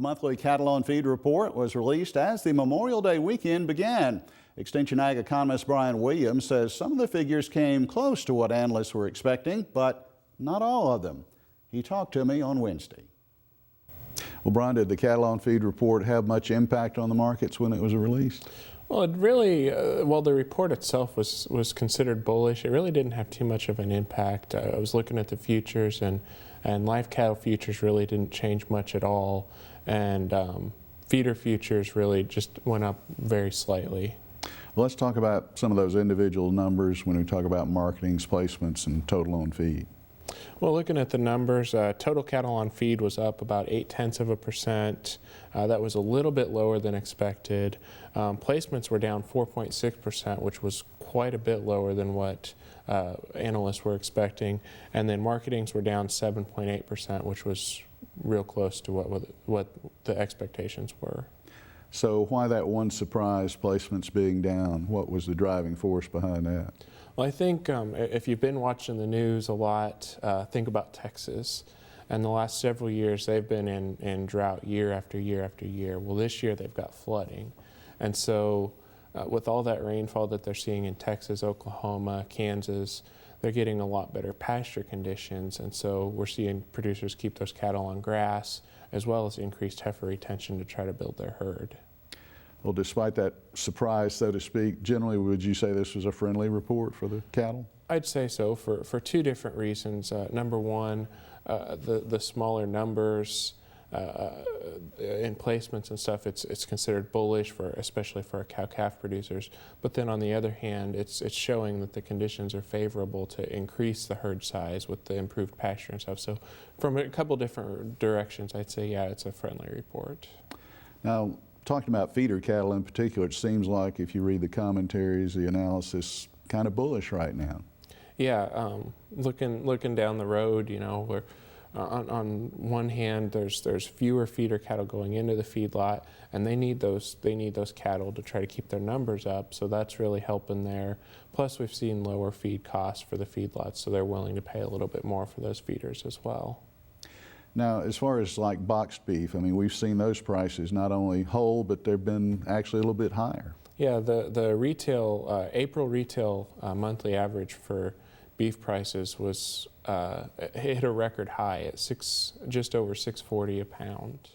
The monthly cattle on feed report was released as the Memorial Day weekend began. Extension Ag economist Brian Williams says some of the figures came close to what analysts were expecting, but not all of them. He talked to me on Wednesday. Well, Brian, did the cattle on feed report have much impact on the markets when it was released? Well, it really, while the report itself was considered bullish, it really didn't have too much of an impact. I was looking at the futures, and live cattle futures really didn't change much at all, and feeder futures really just went up very slightly. Well, let's talk about some of those individual numbers when we talk about marketings, placements, and total on feed. Well, looking at the numbers, total cattle on feed was up about 0.8%. That was a little bit lower than expected. Placements were down 4.6%, which was quite a bit lower than what analysts were expecting. And then marketings were down 7.8%, which was real close to what the expectations were. So why that one surprise, placements being down? What was the driving force behind that? Well, I think if you've been watching the news a lot, think about Texas. And the last several years, they've been in drought year after year after year. Well, this year they've got flooding. And so with all that rainfall that they're seeing in Texas, Oklahoma, Kansas, they're getting a lot better pasture conditions. And so we're seeing producers keep those cattle on grass, as well as increased heifer retention to try to build their herd. Well, despite that surprise, so to speak, generally would you say this was a friendly report for the cattle? I'd say so for two different reasons. Number one, the smaller numbers in placements and stuff, it's considered bullish especially for our cow-calf producers. But then on the other hand, it's showing that the conditions are favorable to increase the herd size with the improved pasture and stuff. So from a couple different directions, I'd say, yeah, it's a friendly report. Now, talking about feeder cattle in particular, it seems like if you read the commentaries, the analysis, kind of bullish right now. Yeah, looking down the road, you know, we're on one hand, there's fewer feeder cattle going into the feedlot, and they need those cattle to try to keep their numbers up. So that's really helping there. Plus, we've seen lower feed costs for the feedlots, so they're willing to pay a little bit more for those feeders as well. Now, as far as like boxed beef, I mean, we've seen those prices not only whole, but they've been actually a little bit higher. Yeah, the retail April retail monthly average for beef prices was hit a record high at just over $6.40 a pound.